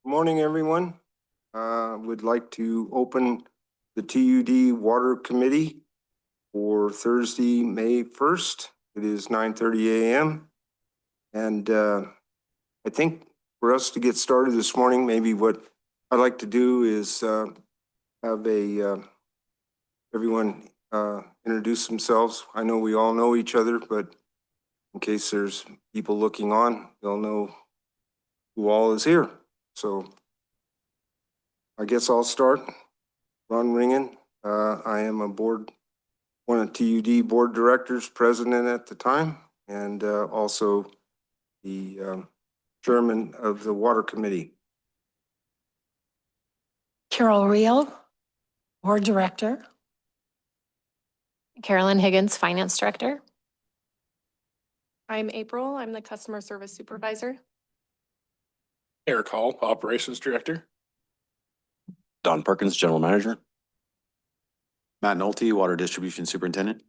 Morning, everyone. Would like to open the TUD Water Committee for Thursday, May 1st. It is 9:30 a.m. And I think for us to get started this morning, maybe what I'd like to do is have everyone introduce themselves. I know we all know each other, but in case there's people looking on, they'll know who all is here. So I guess I'll start. Ron Ringen. I am one of TUD board directors, president at the time, and also the chairman of the water committee. Carol Reel, board director. Carolyn Higgins, finance director. I'm April. I'm the customer service supervisor. Eric Hall, operations director. Don Perkins, general manager. Matt Nolte, water distribution superintendent.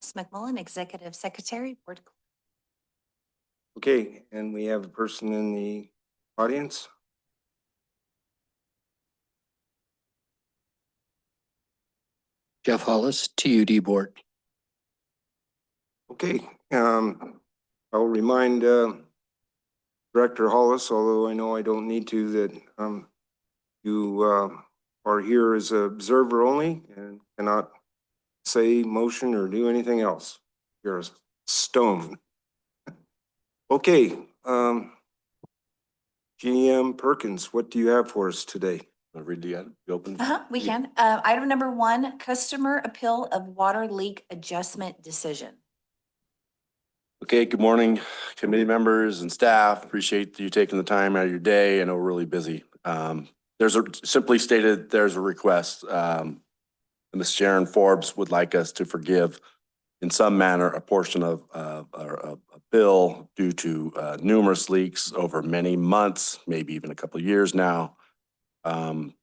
Ms. McMullen, executive secretary, board. Okay, and we have a person in the audience. Jeff Hollis, TUD board. Okay, I'll remind Director Hollis, although I know I don't need to, that you are here as an observer only and cannot say, motion, or do anything else. You're a stone. Okay, GM Perkins, what do you have for us today? Read the open. We can. Item number 1, customer appeal of water leak adjustment decision. Okay, good morning, committee members and staff. Appreciate you taking the time out of your day. I know we're really busy. Simply stated, there's a request. Ms. Sharon Forbes would like us to forgive in some manner a portion of a bill due to numerous leaks over many months, maybe even a couple of years now. You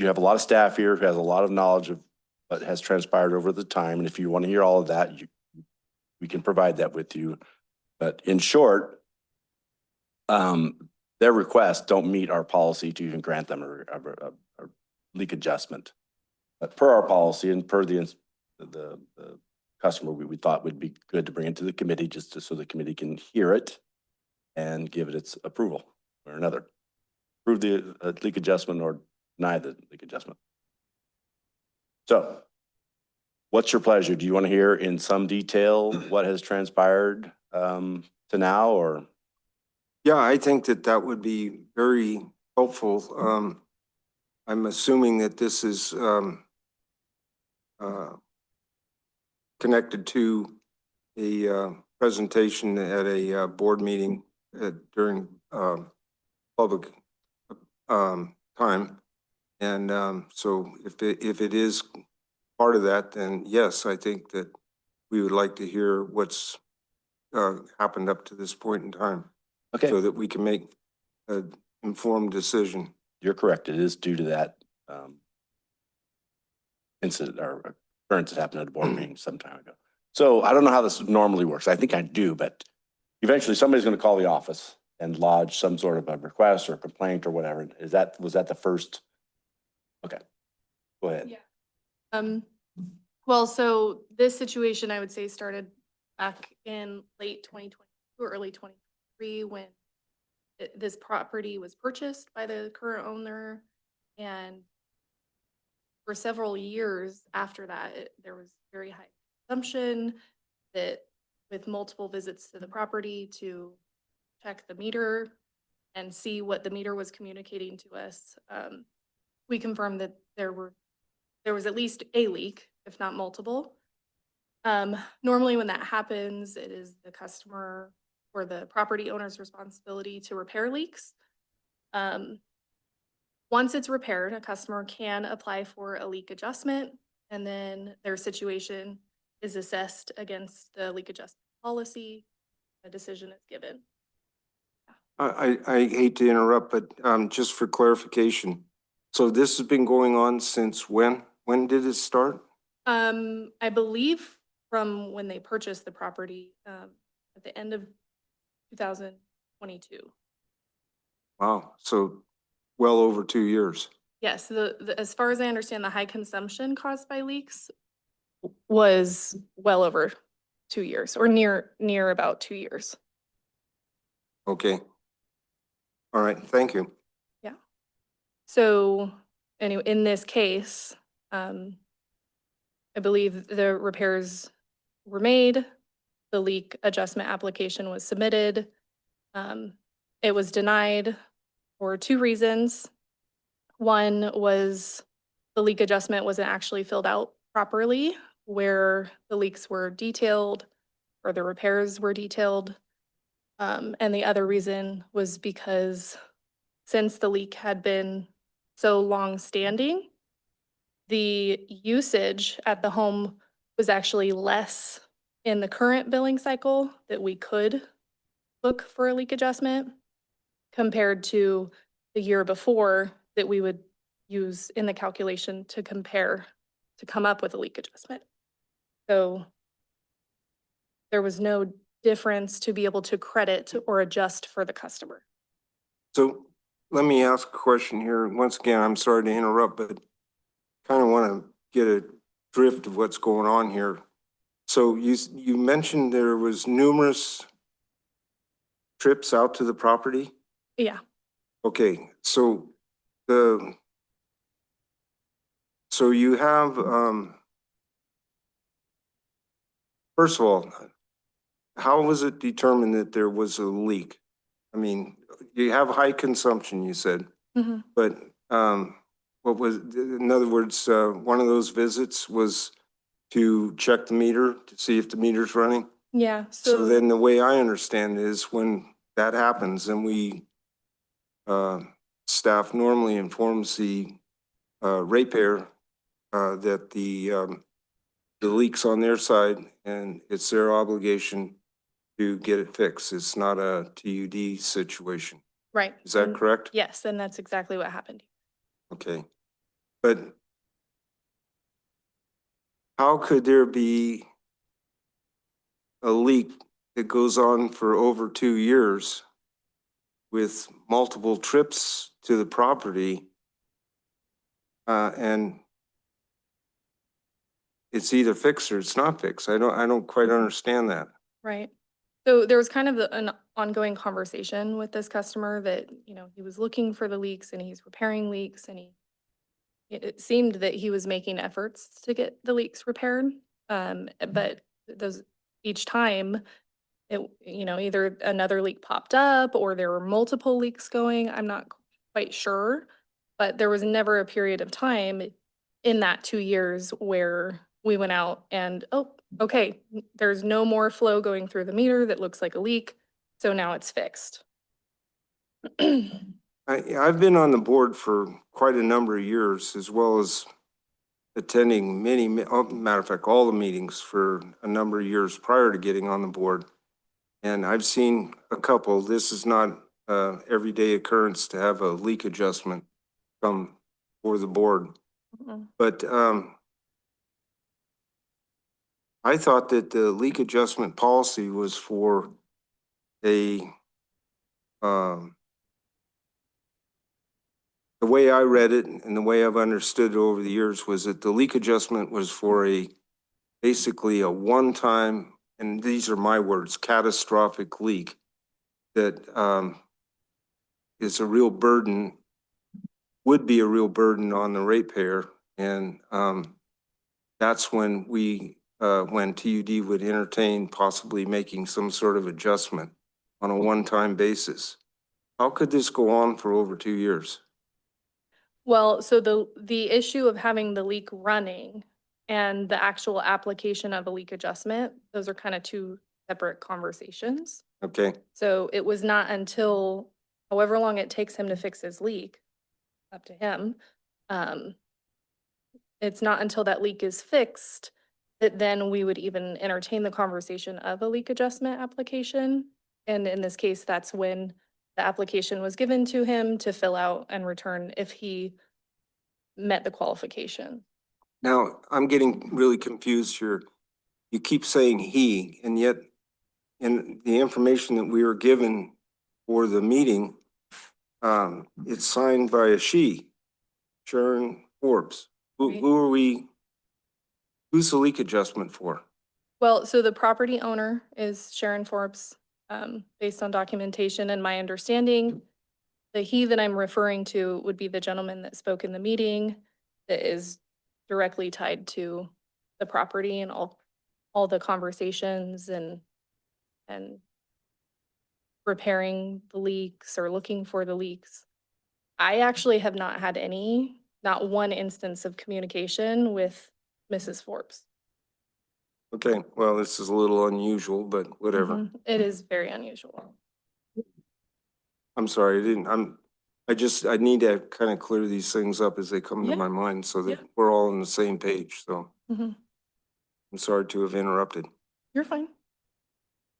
have a lot of staff here who has a lot of knowledge of what has transpired over the time. And if you want to hear all of that, we can provide that with you. But in short, their requests don't meet our policy to even grant them a leak adjustment. But per our policy and per the customer, we thought would be good to bring it to the committee so the committee can hear it and give it its approval or another. Approve the leak adjustment or deny the leak adjustment. So what's your pleasure? Do you want to hear in some detail what has transpired to now, or? Yeah, I think that would be very helpful. I'm assuming that this is connected to a presentation at a board meeting during public time. And so if it is part of that, then yes, I think that we would like to hear what's happened up to this point in time. Okay. So that we can make an informed decision. You're correct. It is due to that incident or occurrence that happened at a board meeting some time ago. So I don't know how this normally works. I think I do, but eventually somebody's going to call the office and lodge some sort of a request or a complaint or whatever. Was that the first? Okay, go ahead. Yeah. Well, so this situation, I would say, started back in late 2022 or early 2023 when this property was purchased by the current owner. And for several years after that, there was very high consumption that with multiple visits to the property to check the meter and see what the meter was communicating to us. We confirmed that there was at least a leak, if not multiple. Normally when that happens, it is the customer or the property owner's responsibility to repair leaks. Once it's repaired, a customer can apply for a leak adjustment, and then their situation is assessed against the leak adjustment policy. A decision is given. I hate to interrupt, but just for clarification, so this has been going on since when? When did it start? I believe from when they purchased the property at the end of 2022. Wow, so well over 2 years. Yes, as far as I understand, the high consumption caused by leaks was well over 2 years, or near about 2 years. Okay. All right, thank you. Yeah. So anyway, in this case, I believe the repairs were made, the leak adjustment application was submitted. It was denied for two reasons. One was the leak adjustment wasn't actually filled out properly, where the leaks were detailed or the repairs were detailed. And the other reason was because since the leak had been so long-standing, the usage at the home was actually less in the current billing cycle that we could look for a leak adjustment compared to the year before that we would use in the calculation to compare, to come up with a leak adjustment. So there was no difference to be able to credit or adjust for the customer. So let me ask a question here. Once again, I'm sorry to interrupt, but kind of want to get a drift of what's going on here. So you mentioned there was numerous trips out to the property? Yeah, Okay, so you have, first of all, how was it determined that there was a leak? I mean, you have high consumption, you said, mhm. but, what was, in other words, one of those visits was to check the meter to see if the meter's running? Yeah, So then the way I understand it is when that happens, then we, staff normally informs the ratepayer that the leak's on their side and it's their obligation to get it fixed. It's not a TUD situation. right. Is that and- correct? Yes, and that's exactly what happened. Okay. But how could there be a leak that goes on for over 2 years with multiple trips to the property? And it's either fixed or it's not fixed. I don't quite understand that. Right. So there was kind of an ongoing conversation with this customer that, he was looking for the leaks and he's repairing leaks and it seemed that he was making efforts to get the leaks repaired. But each time either another leak popped up or there were multiple leaks going. I'm not quite sure, but there was never a period of time in that 2 years where we went out and, oh, okay, there's no more flow going through the meter that looks like a leak, so now it's fixed. I've been on the board for quite a number of years, as well as attending matter of fact, all the meetings for a number of years prior to getting on the board. And I've seen a couple. This is not everyday occurrence to have a leak adjustment come for the board. Mhm. But I thought that the leak adjustment policy was for a, the way I read it and the way I've understood it over the years was that the leak adjustment was for basically a one-time, and these are my words, catastrophic leak that is a real burden, would be a real burden on the ratepayer. And that's when when TUD would entertain possibly making some sort of adjustment on a one-time basis. How could this go on for over 2 years? Well, so the issue of having the leak running and the actual application of a leak adjustment, those are kind of two separate conversations. Okay, So it was not until however long it takes him to fix his leak, up to him, it's not until that leak is fixed that then we would even entertain the conversation of a leak adjustment application. And in this case, that's when the application was given to him to fill out and return if he met the qualification. now I'm getting really confused here. You keep saying he, and yet in the information that we were given for the meeting, It's signed by a she, Sharon Forbes. Right. Who are we? Who's the leak adjustment for? Well, so the property owner is Sharon Forbes, based on documentation and my understanding. The he that I'm referring to would be the gentleman that spoke in the meeting that is directly tied to the property and all the conversations and repairing the leaks or looking for the leaks. I actually have not had not one instance of communication with Mrs. Forbes. Okay, well, this is a little unusual, but whatever. Mhm. It is very unusual. I'm sorry, I need to kind of clear these things up as they come to Yeah. my mind so that Yeah. we're all on the same page, so Mhm. I'm sorry to have interrupted. You're fine.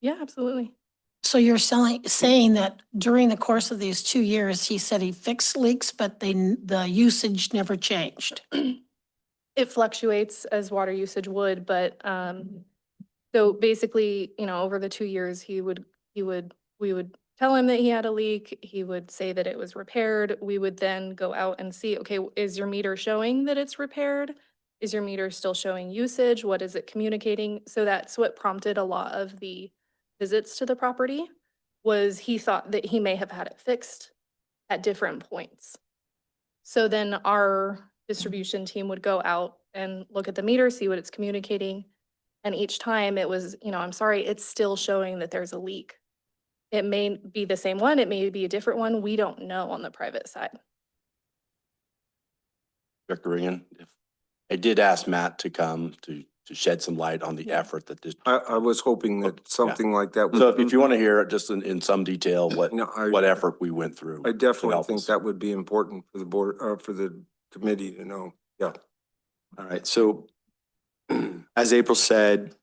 Yeah, absolutely. So you're saying that during the course of these 2 years, he said he fixed leaks, but the usage never changed? It fluctuates as water usage would, but, so basically, over the 2 years, we would tell him that he had a leak. He would say that it was repaired. We would then go out and see, okay, is your meter showing that it's repaired? Is your meter still showing usage? What is it communicating? So that's what prompted a lot of the visits to the property, was he thought that he may have had it fixed at different points. So then our distribution team would go out and look at the meter, see what it's communicating. And each time it was, I'm sorry, it's still showing that there's a leak. It may be the same one, it may be a different one. We don't know on the private side. Director Ringen, if I did ask Matt to come to shed some light on the Yeah. effort that this. I was hoping that something like that would. So if you want to hear it just in some detail, what No, what effort we went through. I to definitely help think us. that would be important for the board, for the committee to know. Yeah. All right, so as April said,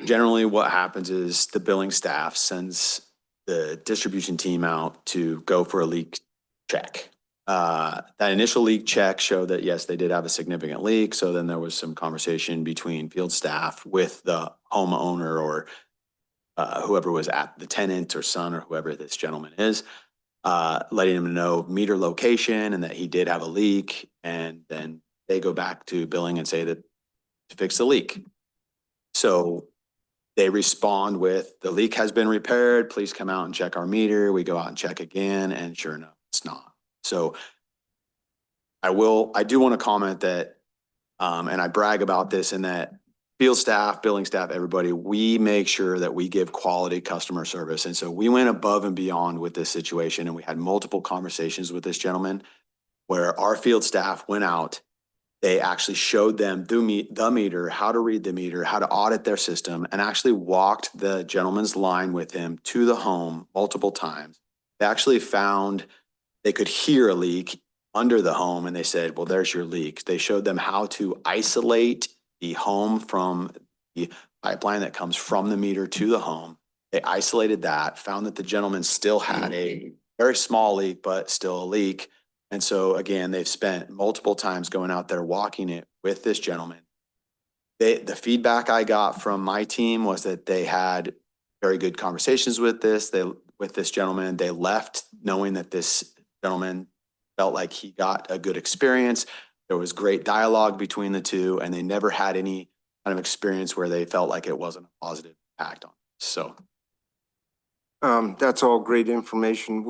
generally what happens is the billing staff sends the distribution team out to go for a leak check. That initial leak check showed that, yes, they did have a significant leak. So then there was some conversation between field staff with the homeowner or whoever was at the tenant or son or whoever this gentleman is, letting him know meter location and that he did have a leak. And then they go back to billing and say that to fix the leak. So they respond with, the leak has been repaired. Please come out and check our meter. We go out and check again, and sure enough, it's not. So I do want to comment that, and I brag about this in that field staff, billing staff, everybody, we make sure that we give quality customer service. And so we went above and beyond with this situation, and we had multiple conversations with this gentleman where our field staff went out. They actually showed them the meter, how to read the meter, how to audit their system, and actually walked the gentleman's line with him to the home multiple times. They actually found they could hear a leak under the home, and they said, well, there's your leak. They showed them how to isolate the home from the pipeline that comes from the meter to the home. They isolated that, found that the gentleman still had a very small leak, but still a leak. And so again, they've spent multiple times going out there walking it with this gentleman. The feedback I got from my team was that they had very good conversations with this gentleman. They left knowing that this gentleman felt like he got a good experience. There was great dialogue between the two, and they never had any kind of experience where they felt like it wasn't a positive impact on. So That's all great information.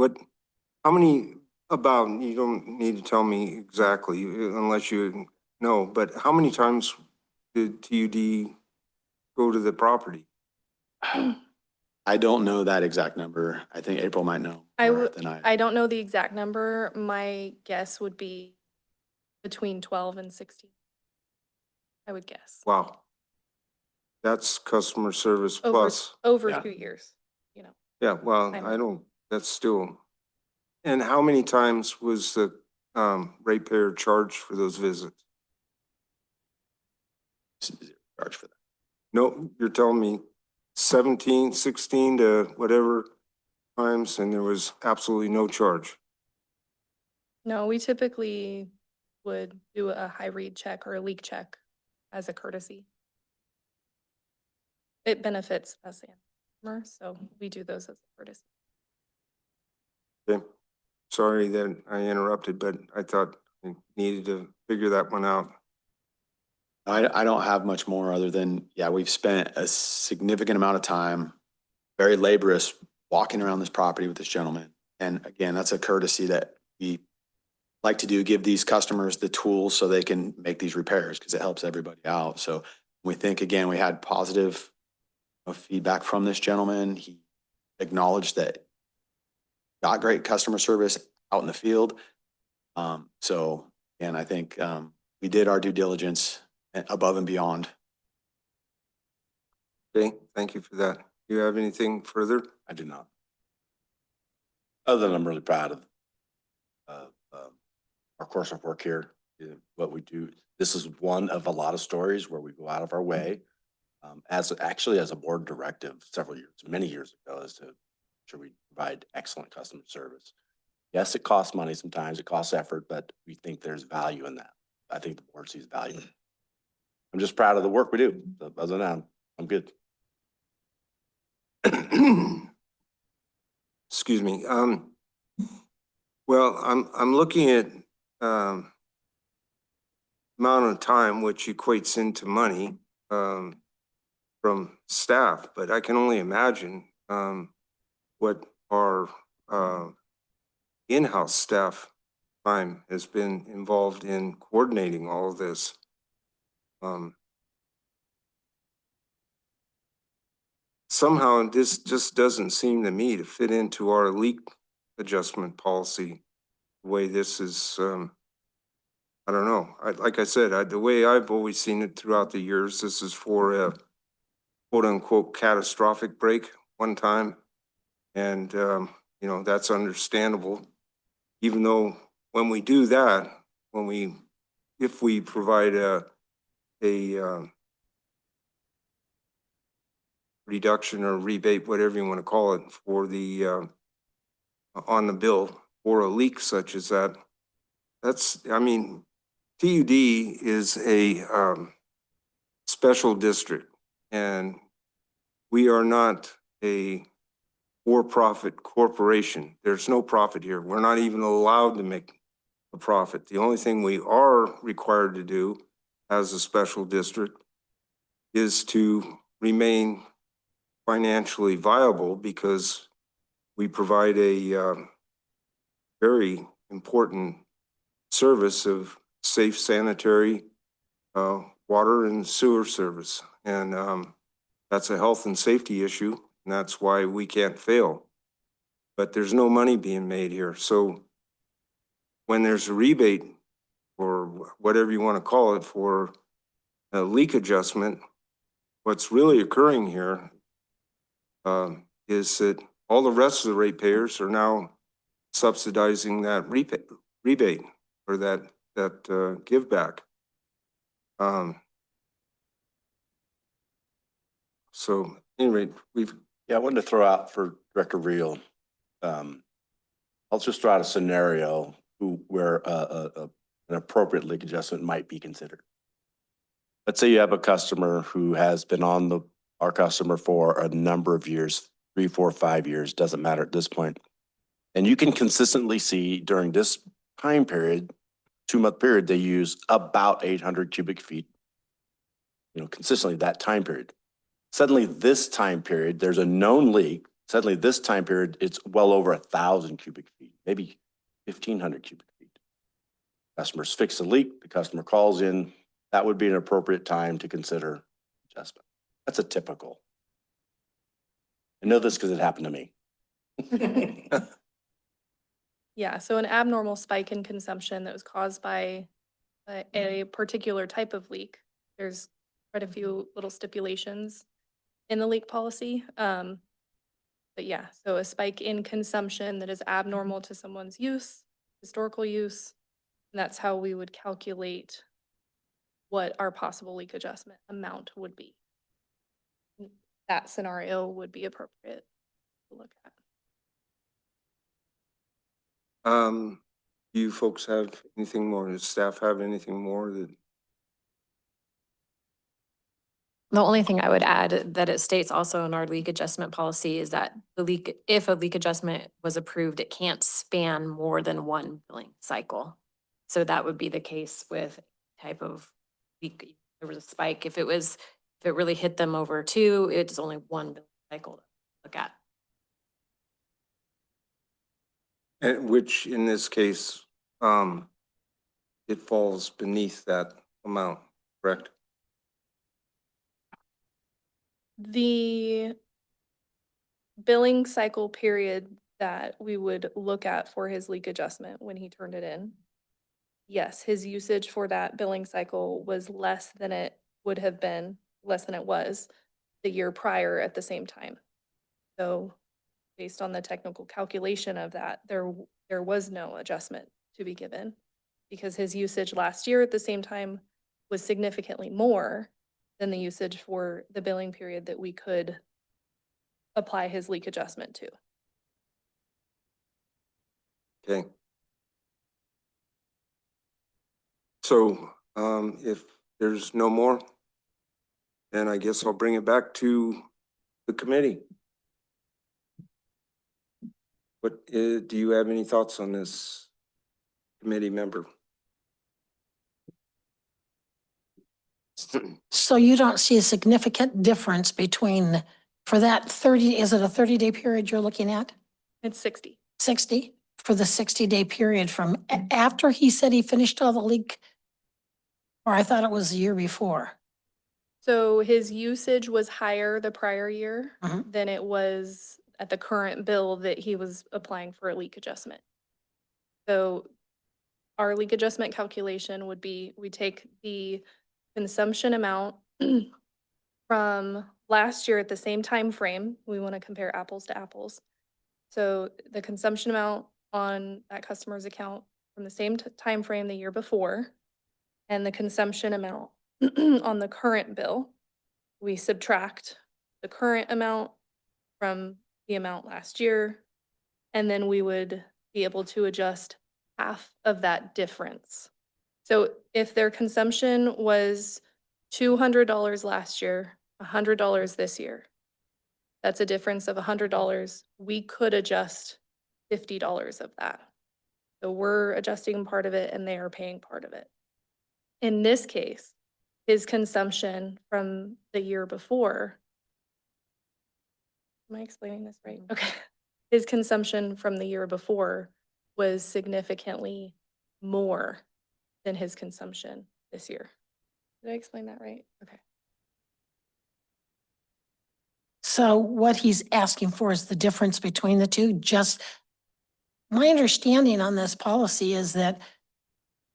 How many, you don't need to tell me exactly unless you know, but how many times did TUD go to the property? I don't know that exact number. I think April might know more than I. I don't know the exact number. My guess would be between 12 and 16. I would guess. Wow. That's customer service Over, plus. over Yeah. 2 years, Yeah, well, I know. that's still. And how many times was the ratepayer charged for those visits? Charge for that. No, you're telling me 17, 16 to whatever times, and there was absolutely no charge. No, we typically would do a high read check or a leak check as a courtesy. It benefits us and customers, so we do those as a courtesy. Okay. sorry that I interrupted, but I thought we needed to figure that one out. I don't have much more other than, yeah, we've spent a significant amount of time, very laborious, walking around this property with this gentleman. And again, that's a courtesy that we like to do, give these customers the tools so they can make these repairs because it helps everybody out. So we think, again, we had positive feedback from this gentleman. He acknowledged that got great customer service out in the field. And I think we did our due diligence above and beyond. Okay, thank you for that. Do you have anything further? I do not. Other than I'm really proud of our course of work here, what we do. This is one of a lot of stories where we go out of our way as a board directive many years ago, is to ensure we provide excellent customer service. Yes, it costs money sometimes, it costs effort, but we think there's value in that. I think the board sees value. I'm just proud of the work we do. Other than that, I'm good. Excuse me. Well, I'm looking at amount of time, which equates into money from staff, but I can only imagine what our in-house staff time has been involved in coordinating all of this. Somehow this just doesn't seem to me to fit into our leak adjustment policy. The way this is, I don't know. Like I said, the way I've always seen it throughout the years, this is for a quote unquote catastrophic break one time. And, you know, that's understandable. Even though when we do that, if we provide a reduction or rebate, whatever you want to call it, for the on the bill for a leak such as that, I mean, TUD is a special district, and we are not a for-profit corporation. There's no profit here. We're not even allowed to make a profit. The only thing we are required to do as a special district is to remain financially viable, because we provide a very important service of safe sanitary water and sewer service. And that's a health and safety issue, and that's why we can't fail. But there's no money being made here. So when there's a rebate, or whatever you want to call it, for a leak adjustment, what's really occurring here is that all the rest of the ratepayers are now subsidizing that rebate or that give back. So anyway, Yeah, I wanted to throw out for Director Reel. I'll just throw out a scenario where an appropriate leak adjustment might be considered. Let's say you have a customer who has been on our customer for a number of years, 3, 4, 5 years, doesn't matter at this point. And you can consistently see during this time period, 2-month period, they use about 800 cubic feet, consistently that time period. Suddenly this time period, there's a known leak. Suddenly this time period, it's well over 1,000 cubic feet, maybe 1,500 cubic feet. Customers fix the leak, the customer calls in. That would be an appropriate time to consider adjustment. That's a typical. I know this because it happened to me. Yeah, so an abnormal spike in consumption that was caused by a particular type of leak. There's quite a few little stipulations in the leak policy. But yeah, so a spike in consumption that is abnormal to someone's use, historical use, and that's how we would calculate what our possible leak adjustment amount would be. That scenario would be appropriate to look at. do you folks have anything more? Does staff have anything more that? The only thing I would add that it states also in our leak adjustment policy is that if a leak adjustment was approved, it can't span more than one billing cycle. So that would be the case with type of leak. There was a spike. If it really hit them over two, it's only one billing cycle to look at. And which in this case, it falls beneath that amount, correct? The billing cycle period that we would look at for his leak adjustment when he turned it in. Yes, his usage for that billing cycle was less than it would have been, less than it was the year prior at the same time. So based on the technical calculation of that, there was no adjustment to be given because his usage last year at the same time was significantly more than the usage for the billing period that we could apply his leak adjustment to. Okay. So, if there's no more, then I guess I'll bring it back to the committee. What, do you have any thoughts on this, committee member? So you don't see a significant difference between, for that 30, is it a 30-day period you're looking at? It's 60. 60? For the 60-day period from after he said he finished all the leak? Or I thought it was the year before. So his usage was higher the prior year Mhm. than it was at the current bill that he was applying for a leak adjustment. So our leak adjustment calculation would be, we take the consumption amount from last year at the same time frame. We want to compare apples to apples. So the consumption amount on that customer's account from the same time frame the year before, and the consumption amount on the current bill, we subtract the current amount from the amount last year, and then we would be able to adjust half of that difference. So if their consumption was $200 last year, $100 this year, that's a difference of $100. We could adjust $50 of that. So we're adjusting part of it and they are paying part of it. In this case, his consumption from the year before, am I explaining this right? Okay. His consumption from the year before was significantly more than his consumption this year. Did I explain that right? Okay. So what he's asking for is the difference between the two. Just my understanding on this policy is that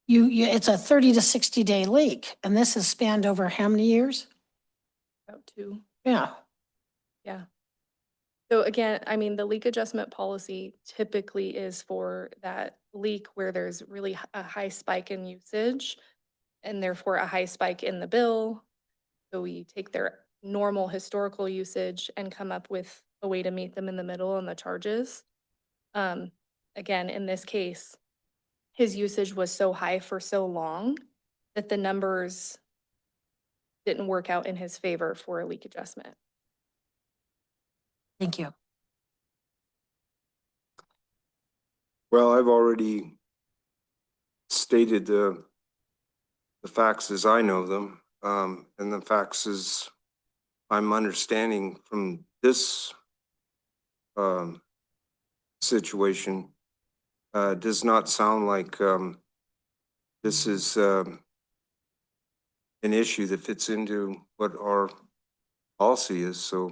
it's a 30 to 60-day leak, and this is spanned over how many years? About two. Yeah. Yeah. So again, I mean, the leak adjustment policy typically is for that leak where there's really a high spike in usage and therefore a high spike in the bill. So we take their normal historical usage and come up with a way to meet them in the middle on the charges. Again, in this case, his usage was so high for so long that the numbers didn't work out in his favor for a leak adjustment. Thank you. Well, I've already stated the facts as I know them, and the facts as I'm understanding from this situation does not sound like this is an issue that fits into what our policy is. So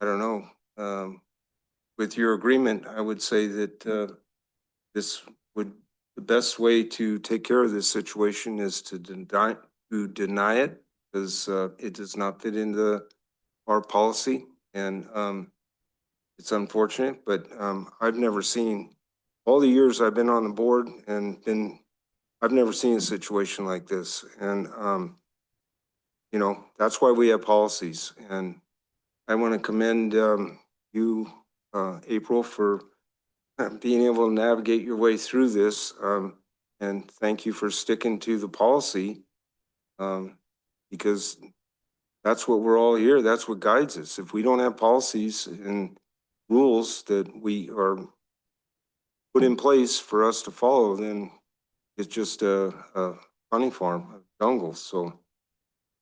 I don't know. With your agreement, I would say that this would, the best way to take care of this situation is to deny it, because it does not fit into our policy. And it's unfortunate, but I've never seen, all the years I've been on the board and I've never seen a situation like this. And you know, that's why we have policies. And I want to commend you, April, for being able to navigate your way through this. And thank you for sticking to the policy. because that's what we're all here, that's what guides us. If we don't have policies and rules that we are put in place for us to follow, then it's just a honey farm, a jungle, so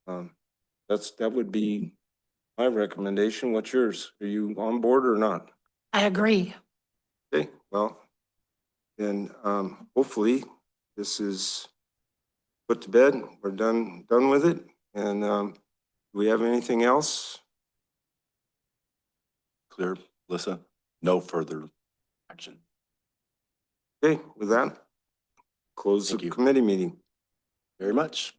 that would be my recommendation. What's yours? Are you on board or not? I agree. Okay, well, then, hopefully this is put to bed. We're done with it. And, do we have anything else? Clear, Melissa? No further action. Okay, with that, close Thank the you. committee meeting. Very much.